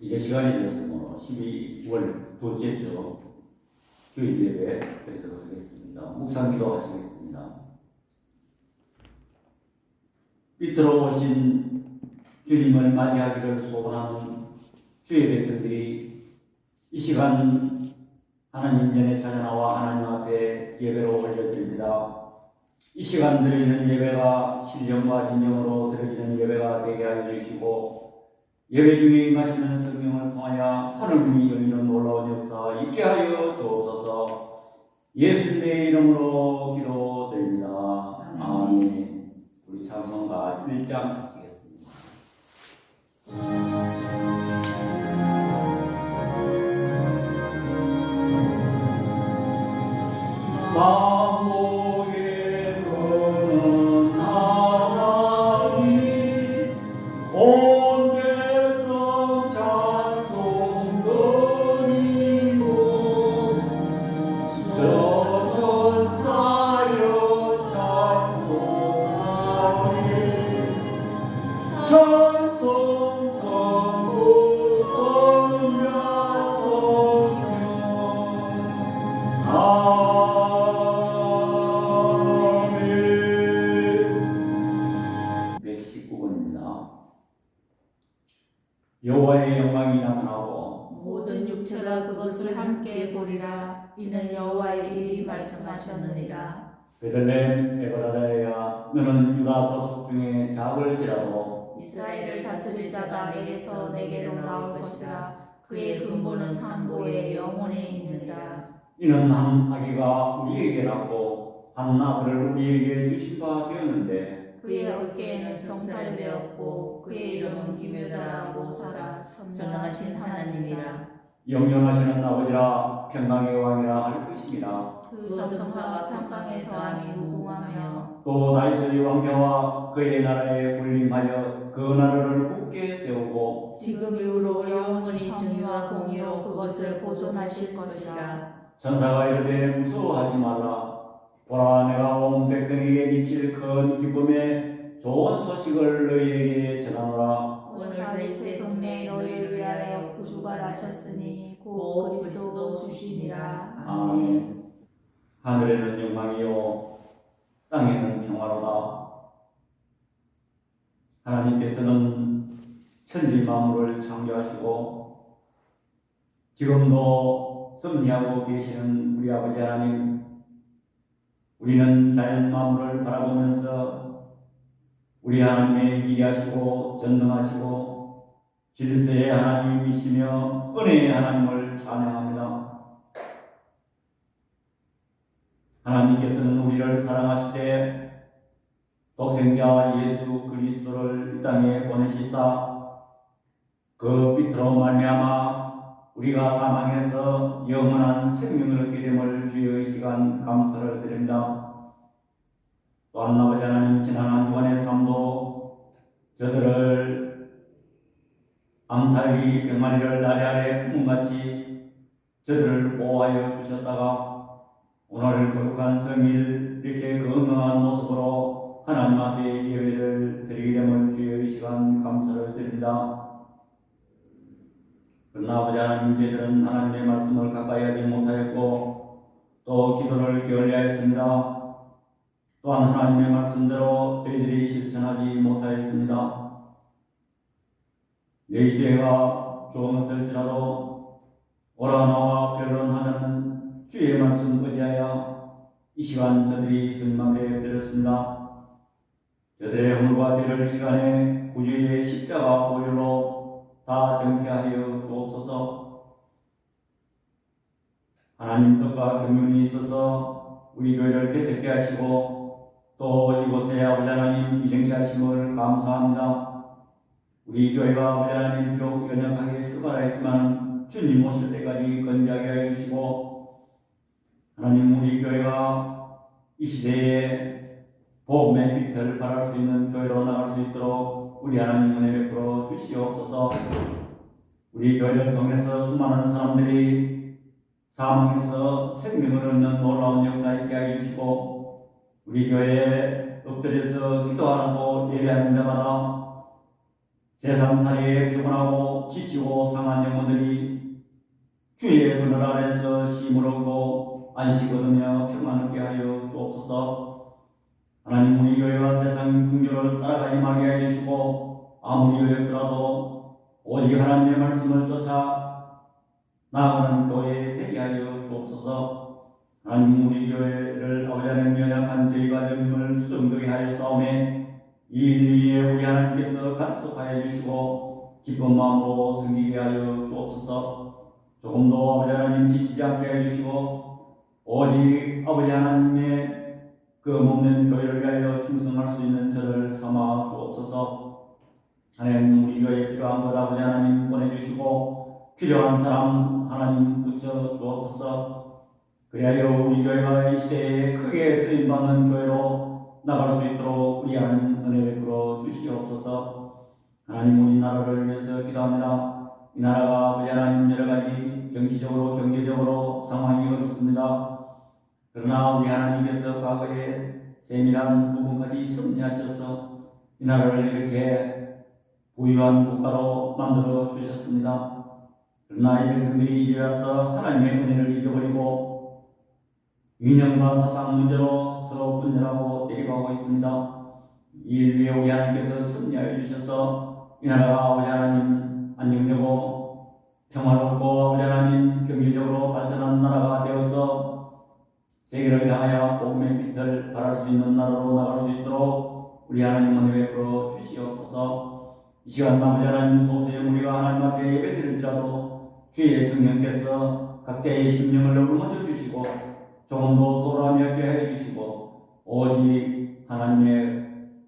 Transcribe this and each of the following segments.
이제 시간이 되었으므로 12월 둘째 주 주일 예배 드리도록 하겠습니다. 묵상 기도하시겠습니다. 빛으로 오신 주님을 맞이하기를 소원하는 주의 백성들이 이 시간 하나님 전에 찾아나와 하나님 앞에 예배로 올려드립니다. 이 시간 드리는 예배가 신령과 진정으로 드려지는 예배가 되게 하여 주시고, 예배 중에 임하시는 성령을 통하여 하늘문이 열리는 놀라운 역사 있게 하여 주옵소서. 예수님의 이름으로 기도드립니다. 아멘. 우리 찬송가 1장 하시겠습니다. 만국의 근원 하나님, 온 백성 찬송 드리고, 저 천사여 찬송하세. 찬송 성부 성자 성령 아멘. 119번입니다. 여호와의 영광이 나타나고 모든 육체가 그것을 함께 보리라. 이는 여호와의 일이 말씀하셨느니라. 베들레헴 에브라다야, 너는 유다 족속 중에 작을지라도 이스라엘을 다스릴 자가 내게서 내게로 나올 것이라. 그의 근본은 상고의 영혼에 있느니라. 이는 한 아기가 우리에게 낳고 한 아들을 우리에게 주신 바 되었는데, 그의 어깨에는 정사를 베었고 그의 이름은 기묘자라 모사라 전능하신 하나님이라. 영존하시는 아버지라 평강의 왕이라 할 것입니다. 그 전성사가 평강에 더함이 무궁하며 또 다윗의 왕좌와 그의 나라에 군림하여 그 나라를 굳게 세우고, 지금 이후로 영원히 정의와 공의로 그것을 보존하실 것이라. 천사가 이르되 무서워하지 말라. 보라, 내가 온 백성에게 미칠 큰 기쁨의 좋은 소식을 너희에게 전하노라. 오늘 다윗의 동네에 너희를 위하여 구주가 나셨으니 곧 그리스도 주시니라. 아멘. 하늘에는 영광이요 땅에는 평화로다. 하나님께서는 천지 만물을 창조하시고 지금도 섭리하고 계시는 우리 아버지 하나님, 우리는 자연 만물을 바라보면서 우리 하나님의 위대하시고 전능하시고 질서의 하나님이시며 은혜의 하나님을 찬양합니다. 하나님께서는 우리를 사랑하시되 독생자 예수 그리스도를 이 땅에 보내시사 그 빛으로 말미암아 우리가 사망해서 영원한 생명을 얻게 됨을 주의 시간 감사를 드립니다. 또한 아버지 하나님, 지난 한 주간의 삶도 저들을 암탉이 병마리를 아래아래 품은같이 저들을 보호하여 주셨다가 오늘 거룩한 성일 이렇게 건강한 모습으로 하나님 앞에 예배를 드리게 됨을 주의 시간 감사를 드립니다. 그러나 아버지 하나님, 저희들은 하나님의 말씀을 가까이 하지 못하였고 또 기도를 게을리하였습니다. 또한 하나님의 말씀대로 저희들이 실천하지 못하였습니다. 너희 죄가 조금 어떨지라도 오라 나와 변론하자는 주의 말씀 의지하여 이 시간 저들이 주님 앞에 드렸습니다. 저들의 허물과 죄를 이 시간에 구주의 십자가 보혈로 다 정케 하여 주옵소서. 하나님 뜻과 경륜이 있어서 우리 교회를 개척케 하시고 또 이곳에 아버지 하나님 이정케 하심을 감사합니다. 우리 교회가 아버지 하나님 비록 연약하게 출발하였지만 주님 오실 때까지 건재하게 하여 주시고, 하나님 우리 교회가 이 시대에 복음의 빛을 발할 수 있는 교회로 나갈 수 있도록 우리 하나님 은혜 베풀어 주시옵소서. 우리 교회를 통해서 수많은 사람들이 사망에서 생명을 얻는 놀라운 역사 있게 하여 주시고, 우리 교회에 엎드려서 기도하고 예배하는 자마다 세상살이에 피곤하고 피곤하고 지치고 상한 영혼들이 주의 그늘 아래서 쉼을 얻고 안식 얻으며 평안을 얻게 하여 주옵소서. 하나님, 우리 교회가 세상 풍조를 따라가지 말게 해 주시고 아무리 어렵더라도 오직 하나님의 말씀을 쫓아 나아가는 교회 되게 하여 주옵소서. 하나님, 우리 교회를 아버지 하나님 연약한 저희가 점을 수정되게 하여 싸움에 이 일 위에 우리 하나님께서 간섭하여 주시고 기쁜 마음으로 섬기게 하여 주옵소서. 조금도 아버지 하나님 지치지 않게 해 주시고 오직 아버지 하나님의 그 몸된 교회를 위하여 충성할 수 있는 저를 삼아 주옵소서. 하나님, 우리 교회에 필요한 것 아버지 하나님 보내주시고 필요한 사람 하나님 붙여 주옵소서. 그리하여 우리 교회가 이 시대에 크게 쓰임받는 교회로 나갈 수 있도록 우리 하나님 은혜 베풀어 주시옵소서. 하나님, 우리 나라를 위해서 기도합니다. 이 나라가 아버지 하나님 여러 가지 정치적으로 경제적으로 상황이 어렵습니다. 그러나 우리 하나님께서 과거에 세밀한 부분까지 섭리하셔서 이 나라를 이렇게 부유한 국가로 만들어 주셨습니다. 그러나 이 백성들이 이제 와서 하나님의 은혜를 잊어버리고 이념과 사상 문제로 서로 분열하고 대립하고 있습니다. 이 일 위에 우리 하나님께서 섭리하여 주셔서 이 나라가 아버지 하나님 안정되고 평화롭고 아버지 하나님 경제적으로 발전한 나라가 되어서 세계를 향하여 복음의 빛을 발할 수 있는 나라로 나갈 수 있도록 우리 하나님 은혜 베풀어 주시옵소서. 이 시간 아버지 하나님 소수의 무리가 하나님 앞에 예배드릴지라도 주의 성령께서 각자의 심령을 어루만져 주시고 조금도 소홀함이 없게 해 주시고 오직 하나님의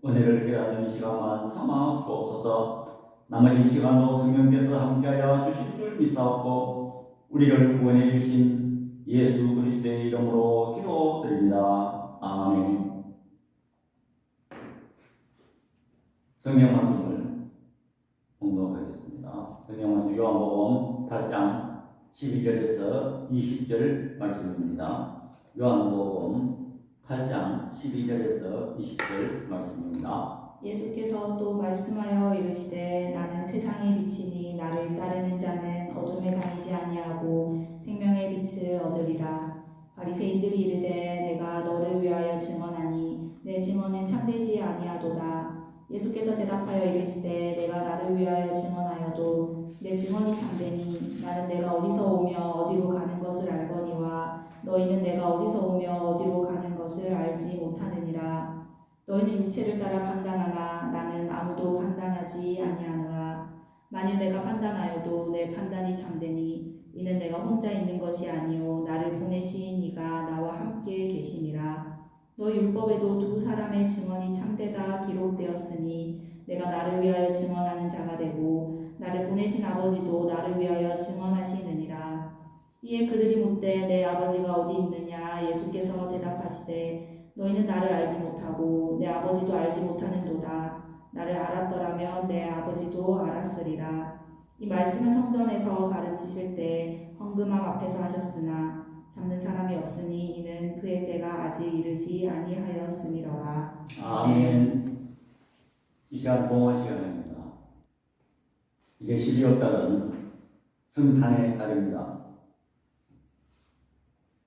은혜를 깨닫는 이 시간만 삼아 주옵소서. 나머지 시간도 성령께서 함께하여 주실 줄 믿사옵고 우리를 구원해 주신 예수 그리스도의 이름으로 기도드립니다. 아멘. 성경 말씀을 공독하겠습니다. 성경 말씀 요한복음 8장 12절에서 20절 말씀입니다. 요한복음 8장 12절에서 20절 말씀입니다. 예수께서 또 말씀하여 이르시되 나는 세상의 빛이니 나를 따르는 자는 어둠에 다니지 아니하고 생명의 빛을 얻으리라. 바리새인들이 이르되 내가 너를 위하여 증언하니 내 증언은 참되지 아니하도다. 예수께서 대답하여 이르시되 내가 나를 위하여 증언하여도 내 증언이 참되니 나는 내가 어디서 오며 어디로 가는 것을 알거니와 너희는 내가 어디서 오며 어디로 가는 것을 알지 못하느니라. 너희는 육체를 따라 판단하나 나는 아무도 판단하지 아니하노라. 만일 내가 판단하여도 내 판단이 참되니 이는 내가 혼자 있는 것이 아니요 나를 보내신 이가 나와 함께 계심이라. 너희 율법에도 두 사람의 증언이 참되다 기록되었으니 내가 나를 위하여 증언하는 자가 되고 나를 보내신 아버지도 나를 위하여 증언하시느니라. 이에 그들이 묻되 내 아버지가 어디 있느냐. 예수께서 대답하시되 너희는 나를 알지 못하고 내 아버지도 알지 못하는도다. 나를 알았더라면 내 아버지도 알았으리라. 이 말씀은 성전에서 가르치실 때 헌금함 앞에서 하셨으나 잡는 사람이 없으니 이는 그의 때가 아직 이르지 아니하였음이로라. 아멘. 이 시간 봉헌 시간입니다. 이제 12월 달은 성탄의 달입니다.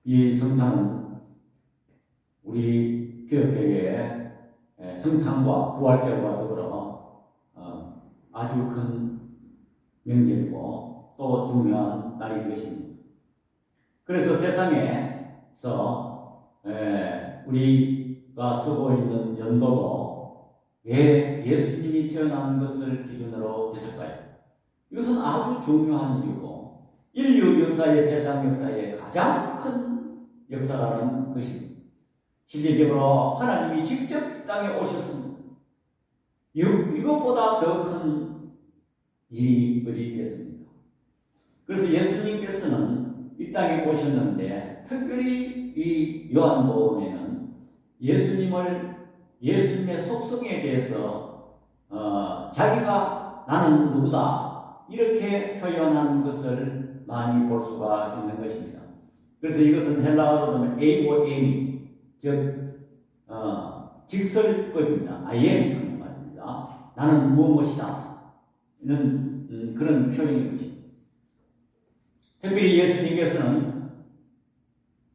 이 성탄은 우리 교회의 성탄과 부활절과 더불어 아주 큰 명절이고 또 중요한 날인 것입니다. 그래서 세상에서 우리가 쓰고 있는 연도도 왜 예수님이 태어난 것을 기준으로 했을까요? 이것은 아주 중요한 이유고 인류 역사의 세상 역사의 가장 큰 역사라는 것입니다. 실질적으로 하나님이 직접 이 땅에 오셨습니다. 이것보다 더 큰 일이 어디 있겠습니까? 그래서 예수님께서는 이 땅에 오셨는데 특별히 이 요한복음에는 예수님의 속성에 대해서 자기가 나는 누구다 이렇게 표현한 것을 많이 볼 수가 있는 것입니다. 그래서 이것은 헬라어로 하면 에이오에미 즉 직설법입니다. I am 그 말입니다. 나는 무엇이다. 이는 그런 표현인 것입니다. 특별히 예수님께서는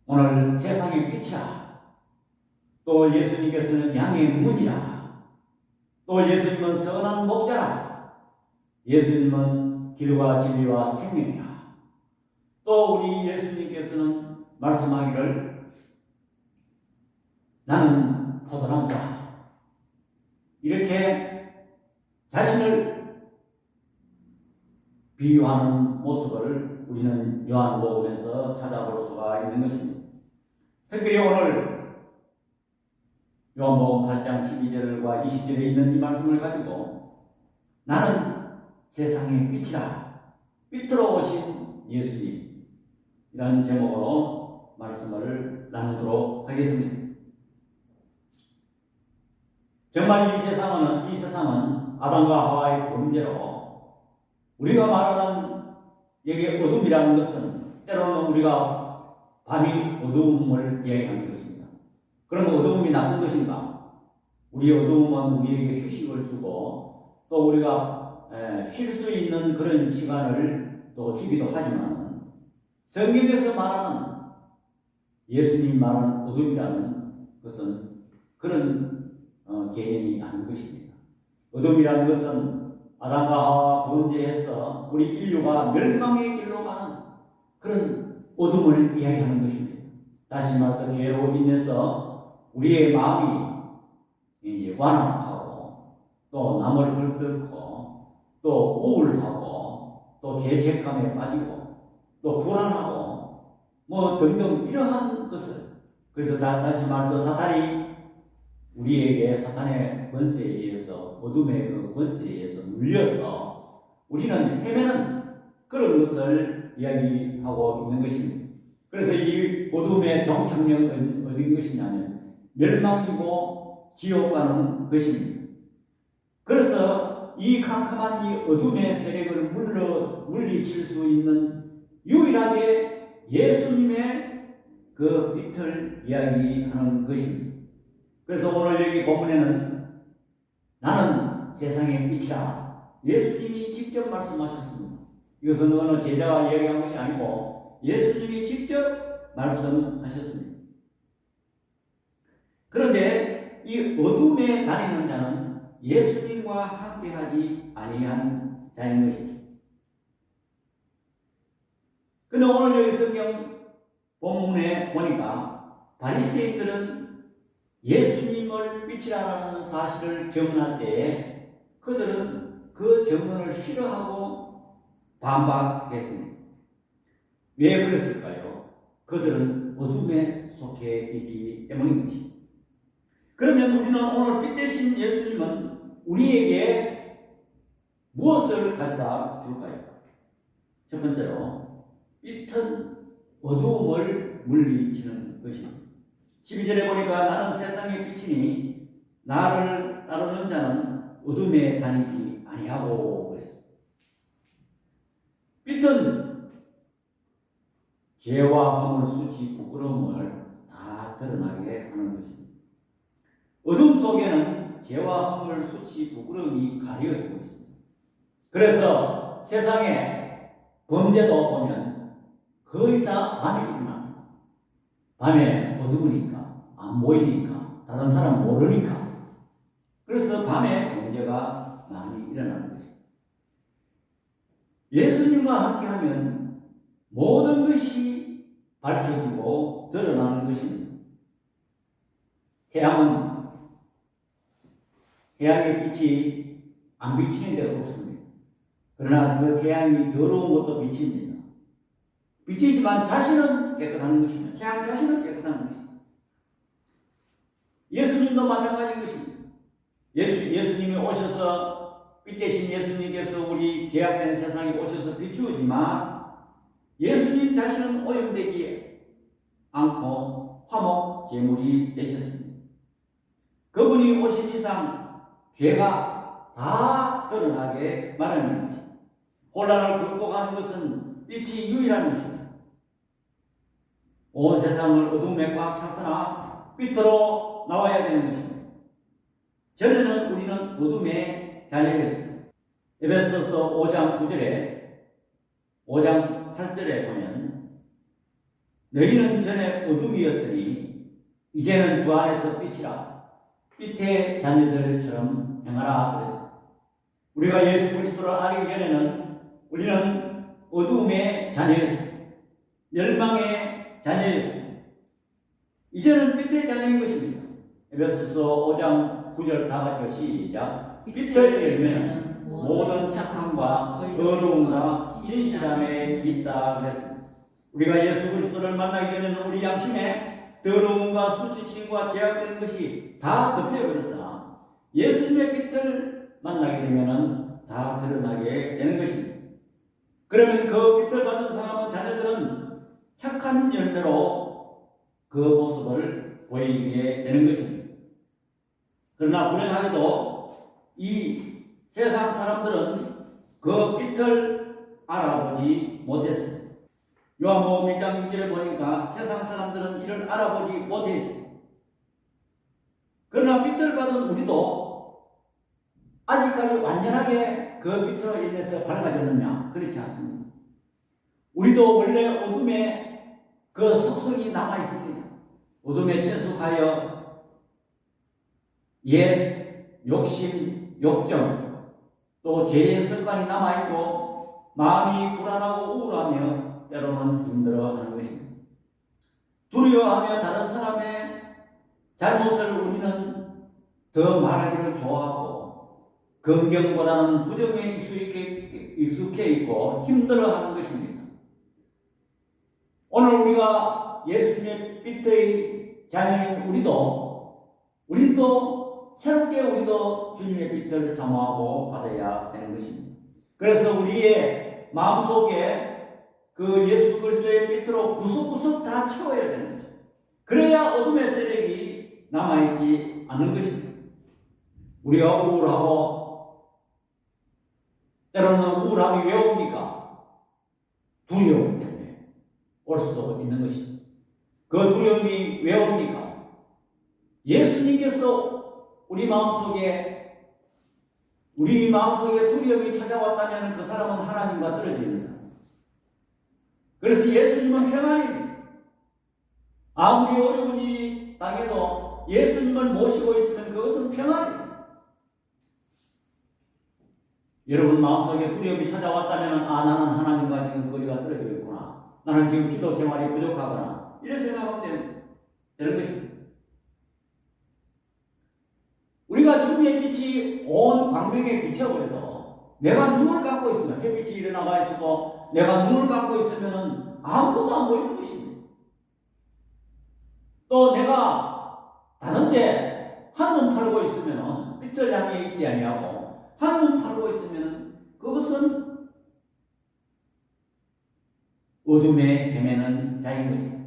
오늘 세상의 빛이라, 또 예수님께서는 양의 문이라, 또 예수님은 선한 목자라, 예수님은 길과 진리와 생명이라, 또 우리 예수님께서는 말씀하기를 나는 포도나무다, 이렇게 자신을 비유하는 모습을 우리는 요한복음에서 찾아볼 수가 있는 것입니다. 특별히 오늘 요한복음 8장 12절과 20절에 있는 이 말씀을 가지고 나는 세상의 빛이라, 빛으로 오신 예수님이라는 제목으로 말씀을 나누도록 하겠습니다. 정말 이 세상은 아담과 하와의 범죄로 우리가 말하는 여기 어둠이라는 것은 때로는 우리가 밤이 어두움을 이야기하는 것입니다. 그럼 어두움이 나쁜 것인가? 우리 어두움은 우리에게 휴식을 주고 또 우리가 쉴 수 있는 그런 시간을 또 주기도 하지만 성경에서 말하는 예수님 말하는 어둠이라는 것은 그런 개념이 아닌 것입니다. 어둠이라는 것은 아담과 하와 범죄해서 우리 인류가 멸망의 길로 가는 그런 어둠을 이야기하는 것입니다. 다시 말해서 죄로 인해서 우리의 마음이 이제 완악하고 또 남을 헐뜯고 또 우울하고 또 죄책감에 빠지고 또 불안하고 뭐 등등 이러한 것을, 그래서 다시 말해서 사탄이 우리에게 사탄의 권세에 의해서, 어둠의 그 권세에 의해서 눌려서 우리는 헤매는 그런 것을 이야기하고 있는 것입니다. 그래서 이 어둠의 종착역은 어딘 것이냐면 멸망이고 지옥 가는 것입니다. 그래서 이 캄캄한 이 어둠의 세력을 물리칠 수 있는 유일하게 예수님의 그 빛을 이야기하는 것입니다. 그래서 오늘 여기 본문에는 나는 세상의 빛이라, 예수님이 직접 말씀하셨습니다. 이것은 어느 제자가 이야기한 것이 아니고 예수님이 직접 말씀하셨습니다. 그런데 이 어둠에 다니는 자는 예수님과 함께하지 아니한 자인 것이죠. 그런데 오늘 여기 성경 본문에 보니까 바리새인들은 예수님을 빛이라는 사실을 증언할 때에 그들은 그 증언을 싫어하고 반박했습니다. 왜 그랬을까요? 그들은 어둠에 속해 있기 때문인 것입니다. 그러면 우리는 오늘 빛 대신 예수님은 우리에게 무엇을 가져다 줄까요? 첫 번째로 빛은 어두움을 물리치는 것입니다. 12절에 보니까 나는 세상의 빛이니 나를 따르는 자는 어둠에 다니지 아니하고 그랬습니다. 빛은 죄와 허물, 수치, 부끄러움을 다 드러나게 하는 것입니다. 어둠 속에는 죄와 허물, 수치, 부끄러움이 가려지고 있습니다. 그래서 세상에 범죄도 보면 거의 다 밤에 일어납니다. 밤에 어두우니까, 안 보이니까, 다른 사람 모르니까. 그래서 밤에 범죄가 많이 일어나는 것입니다. 예수님과 함께하면 모든 것이 밝혀지고 드러나는 것입니다. 태양의 빛이 안 비치는 데가 없습니다. 그러나 그 태양이 더러운 것도 비칩니다. 비치지만 자신은 깨끗한 것입니다. 태양 자신은 깨끗한 것입니다. 예수님도 마찬가지인 것입니다. 예수님이 오셔서, 빛 대신 예수님께서 우리 죄악된 세상에 오셔서 비추지만 예수님 자신은 오염되지 않고 화목 제물이 되셨습니다. 그분이 오신 이상 죄가 다 드러나게 마련인 것입니다. 혼란을 극복하는 것은 빛이 유일한 것입니다. 온 세상을 어둠에 꽉 찼으나 빛으로 나와야 되는 것입니다. 전에는 우리는 어둠에 달려있습니다. 에베소서 5장 8절에 보면 너희는 전에 어둠이었더니 이제는 주 안에서 빛이라 빛의 자녀들처럼 행하라 그랬습니다. 우리가 예수 그리스도를 알기 전에는 우리는 어둠의 자녀였습니다. 멸망의 자녀였습니다. 이제는 빛의 자녀인 것입니다. 에베소서 5장 9절 다 같이 시작. 빛을 열면 모든 착함과 의로움과 진실함에 있다 그랬습니다. 우리가 예수 그리스도를 만나기 전에는 우리 양심에 더러움과 수치심과 제약된 것이 다 덮여버렸으나 예수님의 빛을 만나게 되면 다 드러나게 되는 것입니다. 그러면 그 빛을 받은 사람은 자녀들은 착한 열매로 그 모습을 보이게 되는 것입니다. 그러나 불행하게도 이 세상 사람들은 그 빛을 알아보지 못했습니다. 요한복음 1장 6절을 보니까 세상 사람들은 이를 알아보지 못했습니다. 그러나 빛을 받은 우리도 아직까지 완전하게 그 빛으로 인해서 밝아졌느냐? 그렇지 않습니다. 우리도 원래 어둠에 그 속성이 남아 있습니다. 어둠에 친숙하여 옛 욕심, 욕정, 또 죄의 습관이 남아있고 마음이 불안하고 우울하며 때로는 힘들어하는 것입니다. 두려워하며 다른 사람의 잘못을 우리는 더 말하기를 좋아하고 긍정보다는 부정에 익숙해 있고 힘들어하는 것입니다. 오늘 우리가 예수님의 빛의 자녀인 우리도 새롭게 우리도 주님의 빛을 사모하고 받아야 되는 것입니다. 그래서 우리의 마음속에 그 예수 그리스도의 빛으로 구석구석 다 채워야 되는 것입니다. 그래야 어둠의 세력이 남아있지 않는 것입니다. 우리가 우울하고 때로는 우울함이 왜 옵니까? 두려움 때문에 올 수도 있는 것입니다. 그 두려움이 왜 옵니까? 예수님께서 우리 마음속에 두려움이 찾아왔다면 그 사람은 하나님과 떨어져 있는 사람. 그래서 예수님은 평안입니다. 아무리 어려운 일이 당해도 예수님을 모시고 있으면 그것은 평안입니다. 여러분 마음속에 두려움이 찾아왔다면 나는 하나님과 지금 거리가 떨어져 있구나. 나는 지금 기도 생활이 부족하구나. 이렇게 생각하면 되는 것입니다. 우리가 주님의 빛이 온 광명에 비춰버려도 내가 눈을 감고 있으면 햇빛이 일어나가 있고 내가 눈을 감고 있으면 아무것도 안 보이는 것입니다. 또 내가 다른데 한눈 팔고 있으면 빛을 향해 있지 아니하고 한눈 팔고 있으면 그것은 어둠에 헤매는 자인 것입니다.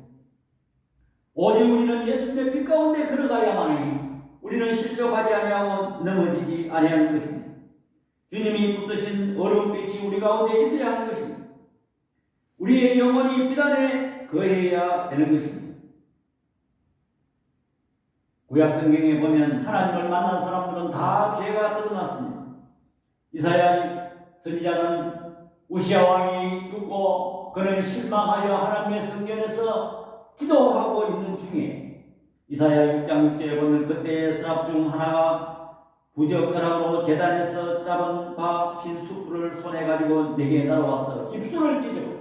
오직 우리는 예수님의 빛 가운데 걸어가야만이 우리는 실족하지 아니하고 넘어지지 아니하는 것입니다. 주님이 붙드신 어려운 빛이 우리 가운데 있어야 하는 것입니다. 우리의 영혼이 빛 안에 거해야 되는 것입니다. 구약 성경에 보면 하나님을 만난 사람들은 다 죄가 드러났습니다. 이사야 선지자는 우시야 왕이 죽고 그는 실망하여 하나님의 성전에서 기도하고 있는 중에 이사야 6장 6절에 보면 그때의 스랍 중 하나가 부젓가락으로 제단에서 잡은 바 핀 숯불을 손에 가지고 내게 날아와서 입술을 찢어버려.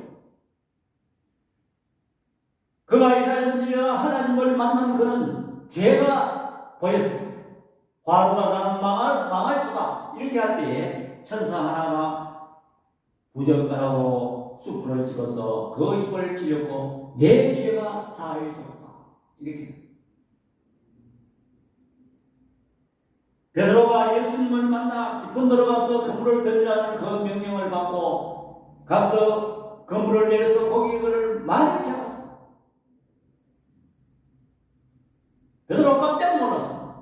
그가 이사야 선지자가 하나님을 만난 그는 죄가 보였습니다. 화로가 나는 망하였도다. 이렇게 할 때에 천사 하나가 부젓가락으로 숯불을 집어서 그 입을 찢었고 내 죄가 사해졌다. 이렇게 했습니다. 베드로가 예수님을 만나 깊은 데로 가서 그물을 던지라는 그 명령을 받고 가서 그물을 내려서 고기를 많이 잡았습니다. 베드로 깜짝 놀랐습니다.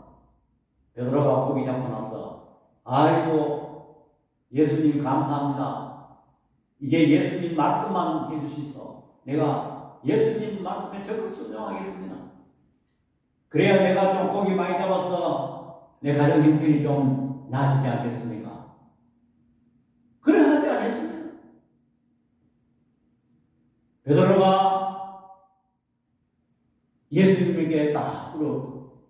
베드로가 고기 잡고 나서 아이고 예수님 감사합니다. 이제 예수님 말씀만 해주시소. 내가 예수님 말씀에 적극 순종하겠습니다. 그래야 내가 좀 고기 많이 잡아서 내 가정 형편이 좀 나아지지 않겠습니까? 베드로가 예수님에게 딱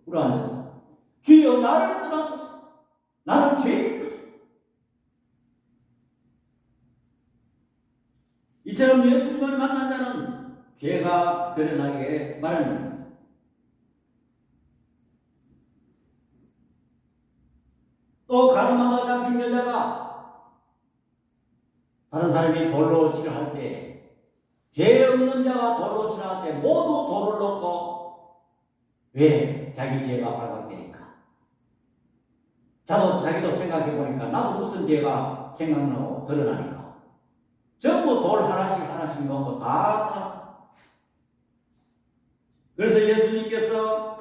불어앉아서 주여 나를 떠나소서 나는 죄인이로서. 이처럼 예수님을 만난 자는 죄가 드러나게 마련입니다. 또 가늠하다 잡힌 여자가 다른 사람이 돌로 치려 할 때 죄 없는 자가 돌로 치려 할 때 모두 돌을 놓고 왜? 자기 죄가 발각되니까. 자기도 생각해 보니까 나도 무슨 죄가 생각나고 드러나니까 전부 돌 하나씩 놓고 다 떠났어. 그래서 예수님께서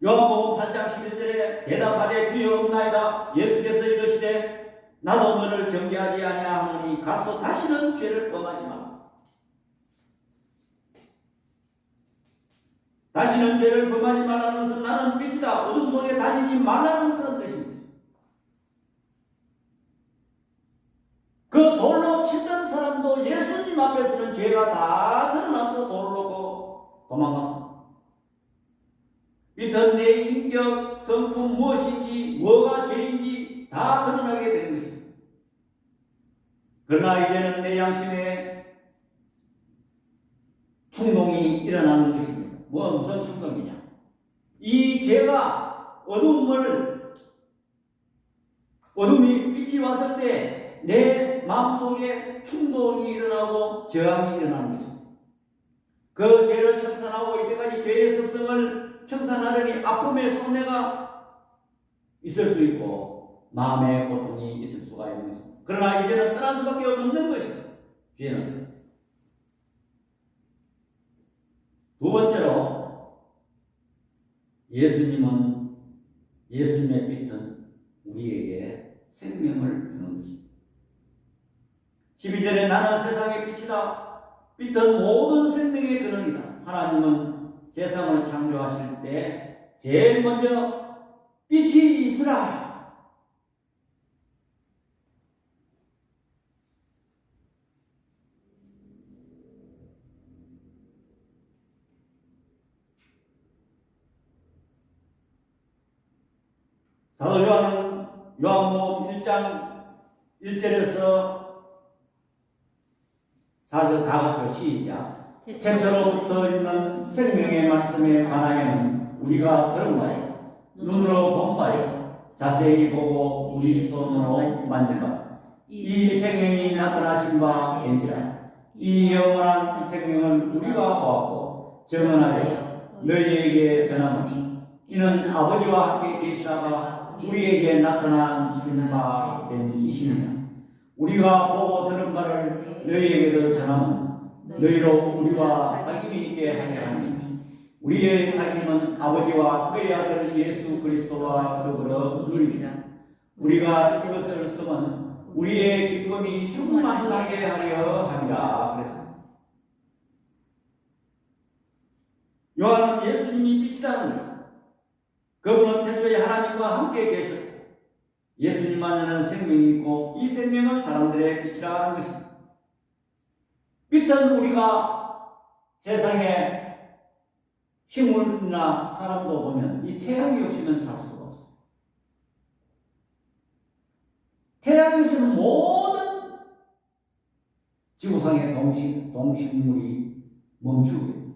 요한복음 8장 11절에 대답하되 주여 없나이다. 예수께서 이르시되 나도 너를 정죄하지 아니하노니 가서 다시는 죄를 범하지 말라. 다시는 죄를 범하지 말라는 것은 나는 빛이다 어둠 속에 다니지 말라는 그런 뜻입니다. 그 돌로 치던 사람도 예수님 앞에서는 죄가 다 드러나서 돌을 놓고 도망갔습니다. 이런 내 인격, 성품 무엇인지, 뭐가 죄인지 다 드러나게 되는 것입니다. 그러나 이제는 내 양심에 충동이 일어나는 것입니다. 무슨 충동이냐? 이 죄가 어둠이 빛이 왔을 때 내 마음속에 충동이 일어나고 저항이 일어나는 것입니다. 그 죄를 청산하고 이때까지 죄의 습성을 청산하려니 아픔의 속내가 있을 수 있고 마음의 고통이 있을 수가 있는 것입니다. 그러나 이제는 떠날 수밖에 없는 것입니다. 죄는. 두 번째로 예수님의 빛은 우리에게 생명을 주는 것입니다. 12절에 나는 세상의 빛이다. 빛은 모든 생명의 근원이다. 하나님은 세상을 창조하실 때 제일 먼저 빛이 있으라. 사도 요한은 요한복음 1장 1절에서 4절 다 같이 시작. 태초로부터 있는 생명의 말씀에 관하여는 우리가 들은 바요 눈으로 본 바요 자세히 보고 우리 손으로 만진 바 이 생명이 나타나신 바 인지라. 이 영원한 생명을 우리가 보았고 증언하여 너희에게 전하노니 이는 아버지와 함께 계시다가 우리에게 나타나신 바 된 이시니라. 우리가 보고 들은 바를 너희에게도 전하면 너희로 우리와 사귐이 있게 하려 하니 우리의 사귐은 아버지와 그의 아들 예수 그리스도와 더불어 누리리라. 우리가 이것을 쓰면 우리의 기쁨이 충만하게 하려 함이라. 그랬습니다. 요한은 예수님이 빛이라는 것입니다. 그분은 태초에 하나님과 함께 계셨고 예수님 안에는 생명이 있고 이 생명은 사람들의 빛이라 하는 것입니다. 빛은 우리가 세상에 식물이나 사람도 보면 이 태양이 없이는 살 수가 없어요. 태양이 없이는 모든 지구상의 동식물이 멈추게 됩니다.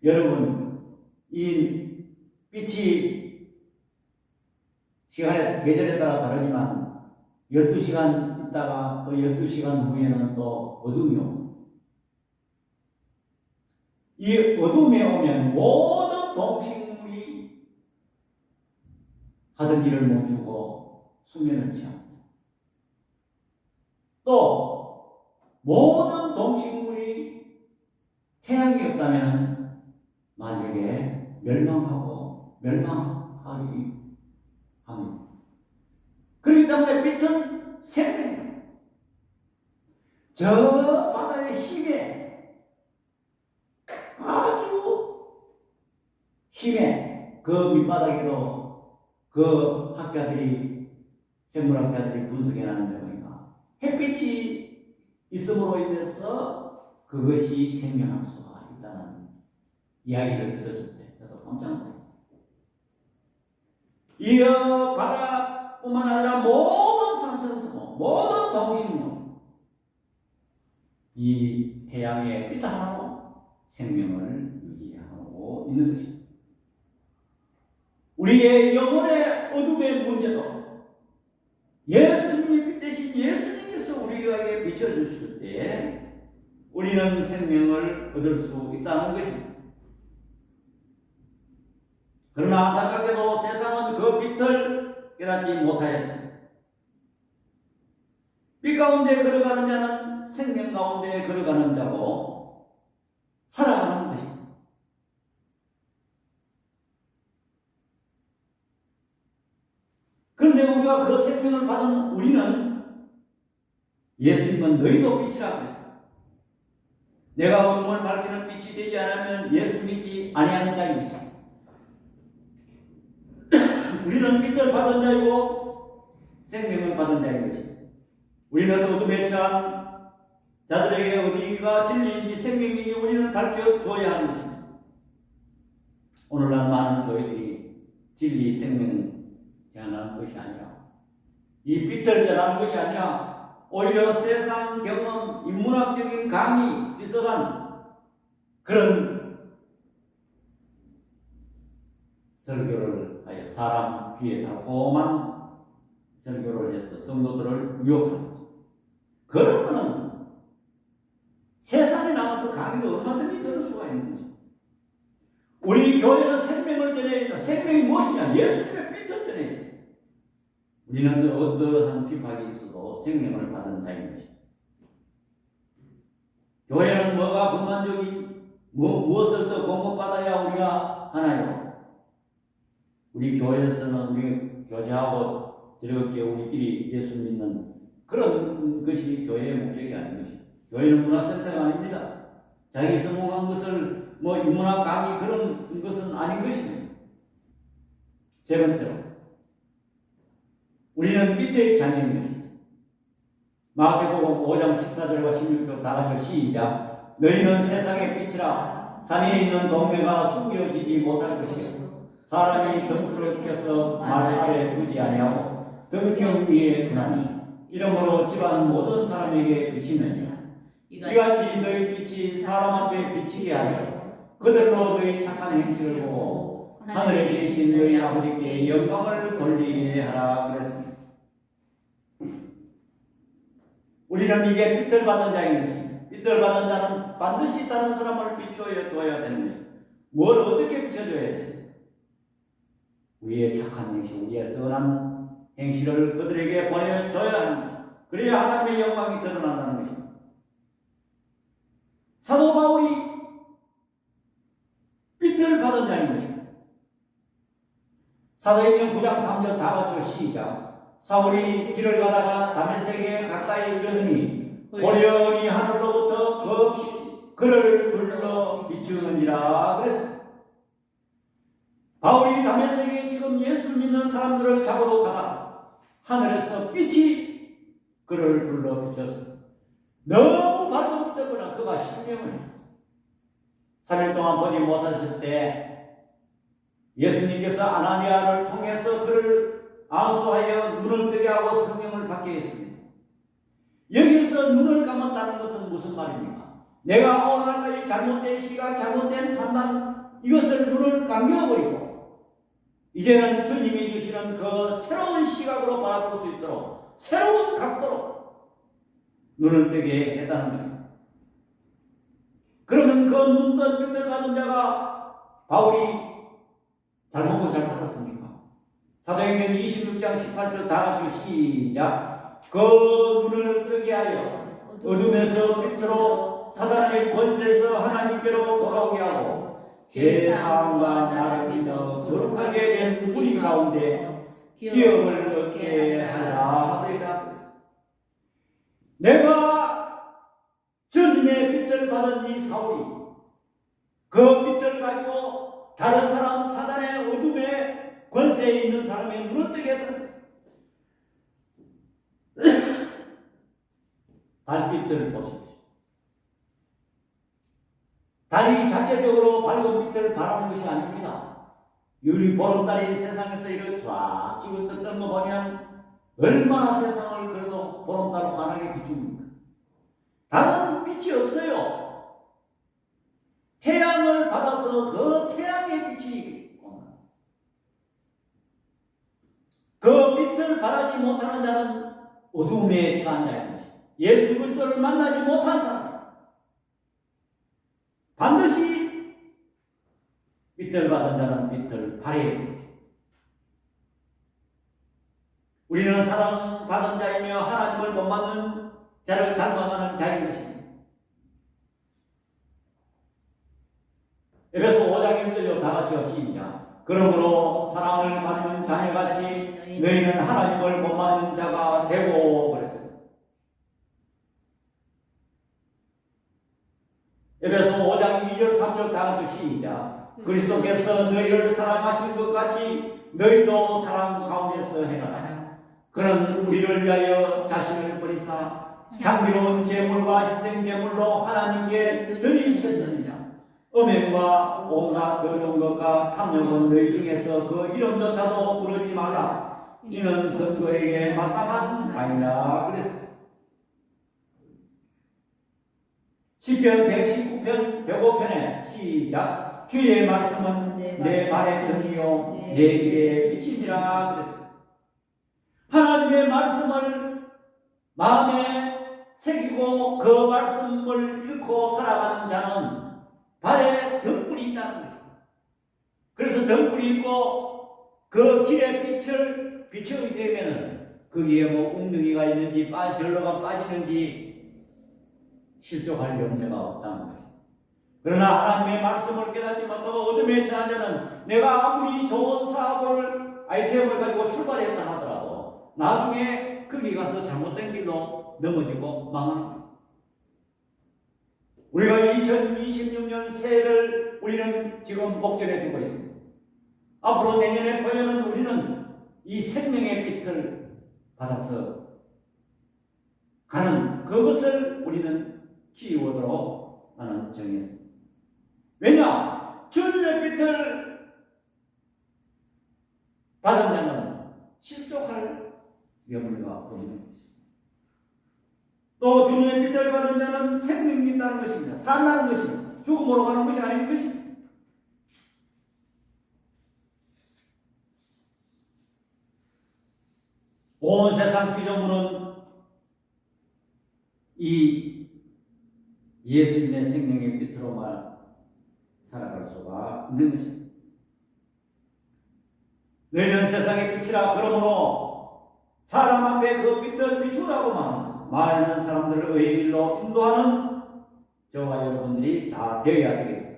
여러분, 이 빛이 계절에 따라 다르지만 12시간 있다가 또 12시간 후에는 또 어둠이 옵니다. 이 어둠에 오면 모든 동식물이 하던 일을 멈추고 수면을 취합니다. 또 모든 동식물이 태양이 없다면 만약에 멸망하기 합니다. 그렇기 때문에 빛은 생명입니다. 저 바다의 심해 아주 심해 그 밑바닥에도 그 생물학자들이 분석해 나는데 보니까 햇빛이 있음으로 인해서 그것이 생명할 수가 있다는 이야기를 들었을 때 저도 깜짝 놀랐어요. 이 바다뿐만 아니라 모든 산천수목, 모든 동식물, 이 태양의 빛 하나로 생명을 유지하고 있는 것입니다. 우리의 영혼의 어둠의 문제도 예수님이 빛 대신 예수님께서 우리에게 비춰주실 때 우리는 생명을 얻을 수 있다는 것입니다. 그러나 안타깝게도 세상은 그 빛을 깨닫지 못하였습니다. 빛 가운데 걸어가는 자는 생명 가운데 걸어가는 자고 살아가는 것입니다. 그런데 우리가 그 생명을 받은 우리는 예수님은 너희도 빛이라고 했습니다. 내가 어둠을 밝히는 빛이 되지 않으면 예수 믿지 아니하는 자인 것입니다. 우리는 빛을 받은 자이고 생명을 받은 자인 것입니다. 우리는 어둠에 처한 자들에게 어디가 진리인지 생명인지 우리는 밝혀주어야 하는 것입니다. 오늘날 많은 교회들이 진리, 생명 전하는 것이 아니라 이 빛을 전하는 것이 아니라 오히려 세상 경험, 인문학적인 강의 비슷한 그런 설교를 하여 사람 귀에 달콤한 설교를 해서 성도들을 유혹하는 거죠. 그러면은 세상에 나가서 강의도 얼마든지 들을 수가 있는 거죠. 우리 교회는 생명을 전해야 된다. 생명이 무엇이냐? 예수님의 빛을 전해야 된다. 우리는 어떠한 비판이 있어도 생명을 받은 자인 것입니다. 교회는 뭐가 불만족이 무엇을 더 공급받아야 우리가 하나요? 우리 교회에서는 우리 교제하고 즐겁게 우리끼리 예수 믿는 그런 것이 교회의 목적이 아닌 것입니다. 교회는 문화센터가 아닙니다. 자기 성공한 것을 인문학 강의 그런 것은 아닌 것입니다. 세 번째로 우리는 빛의 자녀인 것입니다. 마태복음 5장 14절과 16절 다 같이 시작. 너희는 세상의 빛이라. 산에 있는 동매가 숨겨지지 못할 것이요 사람이 등불을 켜서 말 아래 두지 아니하고 등경 위에 두나니 이러므로 집안 모든 사람에게 비치느니라. 이같이 너희 빛이 사람 앞에 비치게 하여 그들로 너희 착한 행실을 보고 하늘에 계신 너희 아버지께 영광을 돌리게 하라 그랬습니다. 우리는 이제 빛을 받은 자인 것입니다. 빛을 받은 자는 반드시 다른 사람을 비추어줘야 되는 것입니다. 뭘 어떻게 비춰줘야 돼요? 우리의 착한 행실, 우리의 선한 행실을 그들에게 보여줘야 하는 것입니다. 그래야 하나님의 영광이 드러난다는 것입니다. 사도 바울이 빛을 받은 자인 것입니다. 사도행전 9장 3절 다 같이 시작. 사울이 길을 가다가 다메섹에 가까이 이르더니 호련히 하늘로부터 그를 둘러 비추느니라 그랬습니다. 바울이 다메섹에 지금 예수 믿는 사람들을 잡으러 가다 하늘에서 빛이 그를 둘러 비쳤습니다. 너무 밝은 빛을 보나 그가 실명을 했습니다. 3일 동안 보지 못하실 때 예수님께서 아나니아를 통해서 그를 안수하여 눈을 뜨게 하고 성령을 받게 했습니다. 여기서 눈을 감았다는 것은 무슨 말입니까? 내가 오늘까지 잘못된 시각, 잘못된 판단 이것을 눈을 감겨버리고 이제는 주님이 주시는 그 새로운 시각으로 바라볼 수 있도록 새로운 각도로 눈을 뜨게 했다는 것입니다. 그러면 그 눈뜬 빛을 받은 자가 바울이 잘 먹고 잘 살았습니까? 사도행전 26장 18절 다 같이 시작. 그 눈을 뜨게 하여 어둠에서 빛으로 사단의 권세에서 하나님께로 돌아오게 하고 제 사함과 나를 믿어 거룩하게 된 우리 가운데 기업을 얻게 하라 하더이다. 내가 주님의 빛을 받은 이 사울이 그 빛을 가지고 다른 사람 사단의 어둠에 권세에 있는 사람의 눈을 뜨게 하더라. 달빛을 보십시오. 달이 자체적으로 밝은 빛을 발하는 것이 아닙니다. 우리 보름달이 세상에서 이렇게 쫙 찍어 뜯는 거 보면 얼마나 세상을 그래도 보름달 환하게 비춥니까? 다른 빛이 없어요. 태양을 받아서 그 태양의 빛이 옵니다. 그 빛을 발하지 못하는 자는 어둠에 처한 자인 것입니다. 예수 그리스도를 만나지 못한 사람 반드시 빛을 받은 자는 빛을 발해야 됩니다. 우리는 사랑받은 자이며 하나님을 못 받는 자를 닮아가는 자인 것입니다. 에베소 5장 1절로 다 같이요 시작. 그러므로 사랑을 받는 자녀같이 너희는 하나님을 못 받는 자가 되고 그랬어요. 에베소 5장 2절 3절 다 같이 시작. 그리스도께서 너희를 사랑하신 것 같이 너희도 사랑 가운데서 행하라. 그는 우리를 위하여 자신을 버리사 향기로운 제물과 희생 제물로 하나님께 드리셨느니라. 음행과 온갖 더러운 것과 탐욕은 너희 중에서 그 이름조차도 부르지 말라. 이는 선거에게 마땅한 아니라 그랬어요. 시편 119편 105편에 시작. 주의 말씀은 내 발의 등이요 내 길에 빛이니라 그랬어요. 하나님의 말씀을 마음에 새기고 그 말씀을 읽고 살아가는 자는 발에 등불이 있다는 것입니다. 그래서 등불이 있고 그 길에 빛을 비추게 되면 거기에 뭐 웅덩이가 있는지 절로가 빠지는지 실족할 염려가 없다는 것입니다. 그러나 하나님의 말씀을 깨닫지 못하고 어둠에 처한 자는 내가 아무리 좋은 사업을 아이템을 가지고 출발했다 하더라도 나중에 거기 가서 잘못된 길로 넘어지고 망합니다. 우리가 2026년 새해를 우리는 지금 목전에 두고 있습니다. 앞으로 내년에 보여는 우리는 이 생명의 빛을 받아서 가는 그것을 우리는 키워드로 나는 정했습니다. 왜냐? 주님의 빛을 받은 자는 실족할 염려가 없는 것입니다. 또 주님의 빛을 받은 자는 생명이 있다는 것입니다. 산다는 것입니다. 죽음으로 가는 것이 아닌 것입니다. 온 세상 피조물은 이 예수님의 생명의 빛으로만 살아갈 수가 있는 것입니다. 너희는 세상의 빛이라 그러므로 사람 앞에 그 빛을 비추라고 말합니다. 많은 사람들을 의의 길로 인도하는 저와 여러분들이 다 되어야 되겠습니다.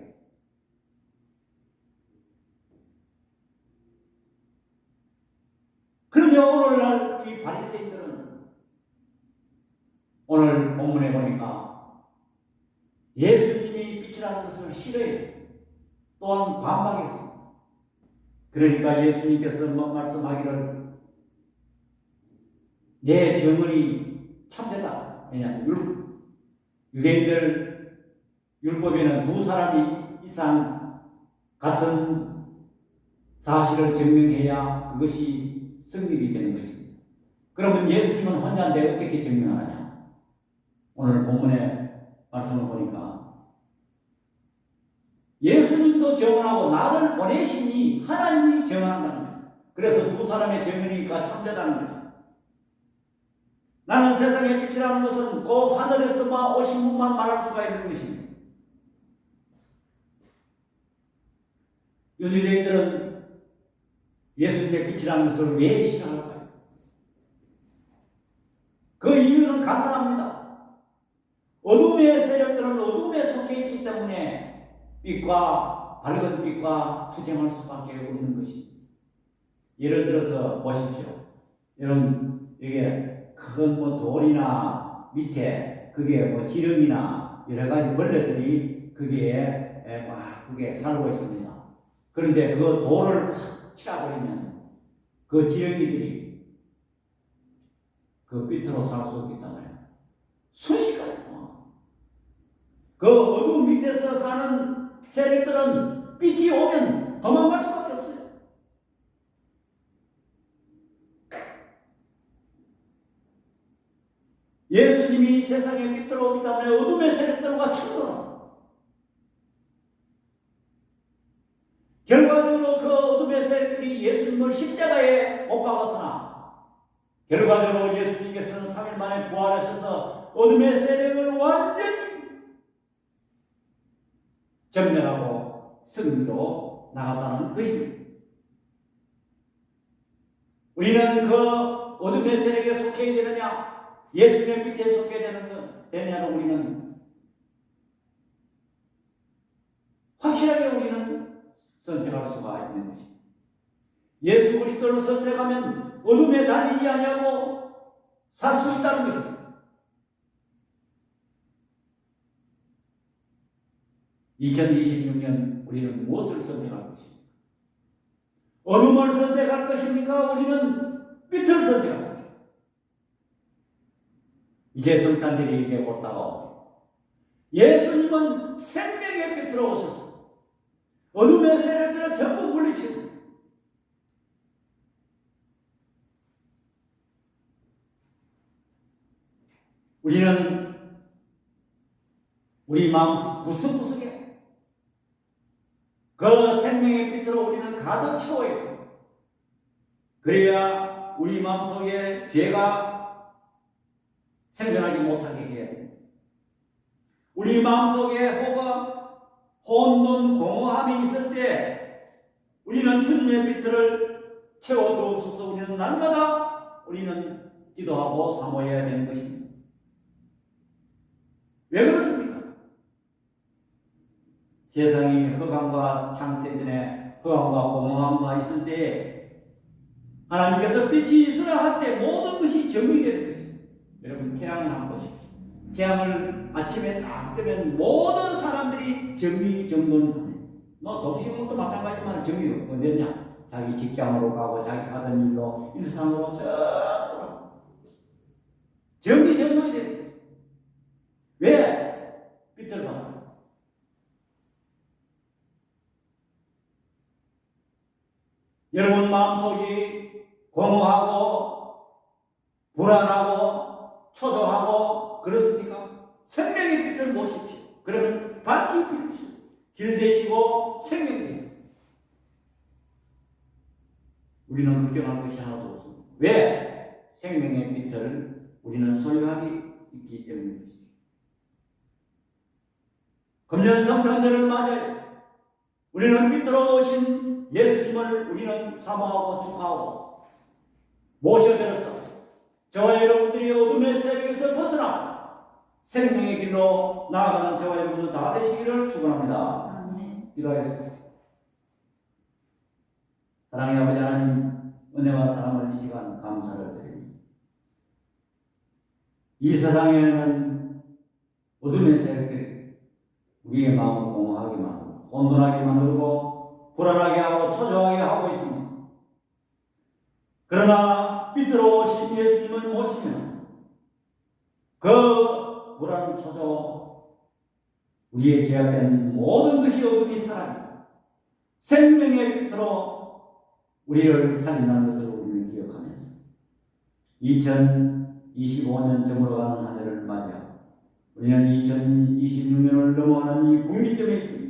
그런데 오늘날 이 바리새인들은 오늘 본문에 보니까 예수님이 빛이라는 것을 싫어했어요. 또한 반박했습니다. 그러니까 예수님께서 말씀하기를 내 정언이 참되다. 왜냐하면 유대인들 율법에는 두 사람이 이상 같은 사실을 증명해야 그것이 성립이 되는 것입니다. 그러면 예수님은 혼자인데 어떻게 증명하느냐? 오늘 본문의 말씀을 보니까 예수님도 증언하고 나를 보내시니 하나님이 증언한다는 거예요. 그래서 두 사람의 증언이니까 참되다는 거예요. 나는 세상의 빛이라는 것은 그 하늘에서만 오신 분만 말할 수가 있는 것입니다. 유대인들은 예수님의 빛이라는 것을 왜 싫어할까요? 그 이유는 간단합니다. 어둠의 세력들은 어둠에 속해 있기 때문에 빛과 밝은 빛과 투쟁할 수밖에 없는 것입니다. 예를 들어서 보십시오. 여러분 이게 큰 뭐 돌이나 밑에 그게 뭐 지렁이나 여러 가지 벌레들이 그게 막 그게 살고 있습니다. 그런데 그 돌을 확 치라버리면 그 지렁이들이 그 빛으로 살 수 없기 때문에 순식간에 통합니다. 그 어두운 밑에서 사는 세력들은 빛이 오면 도망갈 수밖에 없어요. 예수님이 세상에 빛으로 오기 때문에 어둠의 세력들과 충돌합니다. 결과적으로 그 어둠의 세력들이 예수님을 십자가에 못 박았으나 결과적으로 예수님께서는 3일 만에 부활하셔서 어둠의 세력을 완전히 전멸하고 승리로 나갔다는 것입니다. 우리는 그 어둠의 세력에 속해야 되느냐, 예수님의 빛에 속해야 되느냐를 우리는 확실하게 우리는 선택할 수가 있는 것입니다. 예수 그리스도를 선택하면 어둠에 다니지 아니하고 살 수 있다는 것입니다. 2026년 우리는 무엇을 선택할 것입니까? 어둠을 선택할 것입니까? 우리는 빛을 선택할 것입니다. 이제 성탄절이 이제 곧 다가옵니다. 예수님은 생명의 빛으로 오셔서 어둠의 세력들을 전부 물리치고 우리는 우리 마음 구석구석에 그 생명의 빛으로 우리는 가득 채워야 합니다. 그래야 우리 마음속에 죄가 생겨나지 못하게 해야 됩니다. 우리 마음속에 혼돈, 공허함이 있을 때 우리는 주님의 빛을 채워주옵소서. 우리는 날마다 우리는 기도하고 사모해야 되는 것입니다. 왜 그렇습니까? 세상이 흑암과 창세전에 흑암과 공허함과 있을 때 하나님께서 빛이 있으라 할 때 모든 것이 정리되는 것입니다. 여러분 태양을 한번 보십시오. 태양을 아침에 딱 뜨면 모든 사람들이 정리정돈합니다. 동식물도 마찬가지지만 정리가 언제냐? 자기 직장으로 가고 자기 하던 일로 일상으로 쭉 돌아가. 정리정돈이 되는 거예요. 왜? 빛을 받아. 여러분 마음속이 공허하고 불안하고 초조하고 그렇습니까? 생명의 빛을 모십시오. 그러면 밝힌 빛이시오. 길 되시고 생명 되시오. 우리는 걱정할 것이 하나도 없습니다. 왜? 생명의 빛을 우리는 소유하기 있기 때문입니다. 금년 성탄절을 맞아요. 우리는 빛으로 오신 예수님을 우리는 사모하고 축하하고 모셔드려서 저와 여러분들이 어둠의 세력에서 벗어나 생명의 길로 나아가는 저와 여러분들 다 되시기를 축원합니다. 기도하겠습니다. 사랑의 아버지 하나님, 은혜와 사랑을 이 시간 감사를 드립니다. 이 세상에는 어둠의 세력들이 우리의 마음을 공허하게 만들고 혼돈하게 만들고 불안하게 하고 초조하게 하고 있습니다. 그러나 빛으로 오신 예수님을 모시면 그 불안, 초조, 우리의 제약된 모든 것이 어둠이 사라지고 생명의 빛으로 우리를 살린다는 것을 우리는 기억하면서 2025년 저물어가는 한 해를 맞이하고 우리는 2026년을 넘어가는 이 분기점에 있습니다.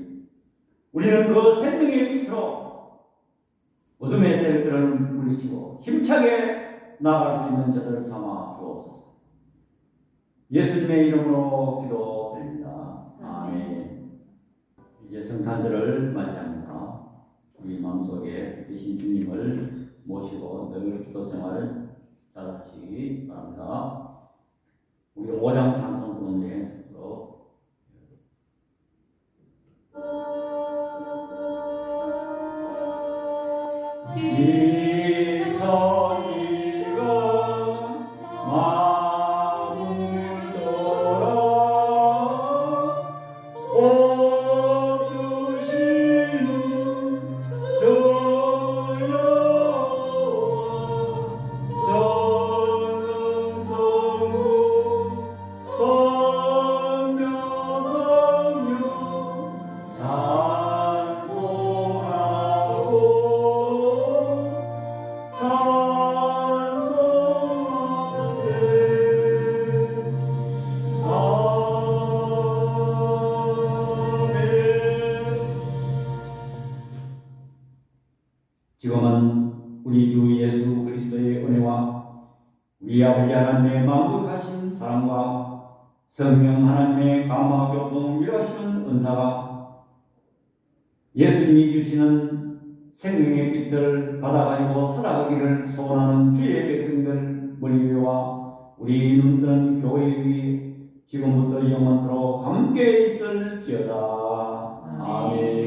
우리는 그 생명의 빛으로 어둠의 세력들을 물리치고 힘차게 나아갈 수 있는 자들을 삼아 주옵소서. 예수님의 이름으로 기도드립니다. 아멘. 이제 성탄절을 맞이합니다. 우리 마음속에 계신 주님을 모시고 늘 기도 생활을 잘 하시기 바랍니다. 우리 5장 찬송 부르는데 소 우리 아버지 하나님의 만극하신 사랑과 성령 하나님의 감화 교통 위로하시는 은사가 예수님이 주시는 생명의 빛을 받아가지고 살아가기를 소원하는 주의 백성들 머리 위와 우리 눈뜨는 교회 위 지금부터 영원토록 함께 있을지어다. 아멘.